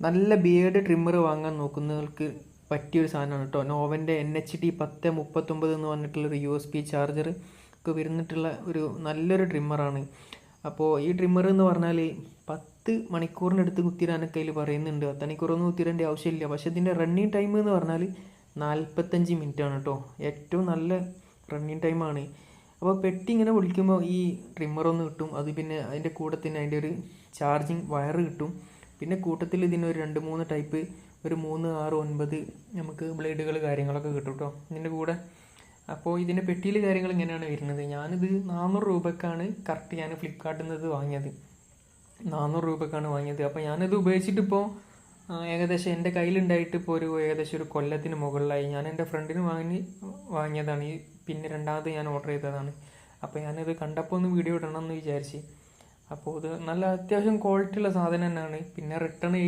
നല്ല beard trimmer വാങ്ങാൻ നോക്കുന്നവർക്ക് പറ്റിയൊരു സാധനമാണ് കേട്ടോ. നോവൻ്റെ NHT 1039 എന്ന് പറഞ്ഞിട്ടുള്ളൊരു USB ചാർജർ ഒക്കെ വരുന്നിട്ടുള്ള ഒരു നല്ലൊരു ട്രിമ്മറാണ്. അപ്പോൾ ഈ ട്രിമ്മർ എന്ന് പറഞ്ഞാൽ 10 മണിക്കൂറിനടുത്ത് കുത്തിരാനൊക്കെ അതിൽ പറയുന്നുണ്ട്. 10 മണിക്കൂറൊന്നും കുത്തിരേണ്ട ആവശ്യമില്ല. പക്ഷേ ഇതിൻ്റെ റണ്ണിങ് ടൈം എന്ന് പറഞ്ഞാൽ 45 മിനിറ്റ് ആണ് കേട്ടോ. ഏറ്റവും നല്ല റണ്ണിങ് ടൈമാണ്. അപ്പോൾ പെട്ടി ഇങ്ങനെ പൊളിക്കുമ്പോൾ ഈ ട്രിമ്മറൊന്ന് കിട്ടും. അത് പിന്നെ അതിൻ്റെ കൂടെ തന്നെ അതിൻ്റെ ഒരു ചാർജിങ് വയറ് കിട്ടും. പിന്നെ കൂട്ടത്തിൽ ഇതിനൊരു 2-3 ടൈപ്പ് ഒരു 3, 6, 9 നമുക്ക് ബ്ലേഡുകൾ കാര്യങ്ങളൊക്കെ കിട്ടും കേട്ടോ ഇതിൻ്റെ കൂടെ. അപ്പോൾ ഇതിൻ്റെ പെട്ടിയിൽ കാര്യങ്ങൾ ഇങ്ങനെയാണ് വരുന്നത്. ഞാനിത് 400 രൂപക്കാണ് കറക്റ്റ് ഞാൻ ഫ്ലിപ്കാർട്ടിൽ നിന്ന് ഇത് വാങ്ങിയത്. 400 രൂപക്കാണ് വാങ്ങിയത്. അപ്പോൾ ഞാനിത് ഉപയോഗിച്ചിട്ടിപ്പോൾ ഏകദേശം എൻ്റെ കയ്യിലുണ്ടായിട്ട് ഇപ്പോൾ ഏകദേശം ഒരു കൊല്ലത്തിന് മുകളിലായി. ഞാൻ എൻ്റെ ഫ്രണ്ടിന് വാങ്ങിയതാണ്. പിന്നെ രണ്ടാമത് ഞാൻ ഓർഡർ ചെയ്തതാണ്. അപ്പോൾ ഞാനിത് കണ്ടപ്പോൾ ഒന്ന് വീഡിയോ ഇടണം എന്ന് വിചാരിച്ച്. അപ്പോൾ ഇത് നല്ല അത്യാവശ്യം ക്വാളിറ്റി ഉള്ള സാധനം തന്നെയാണ്. പിന്നെ റിട്ടേൺ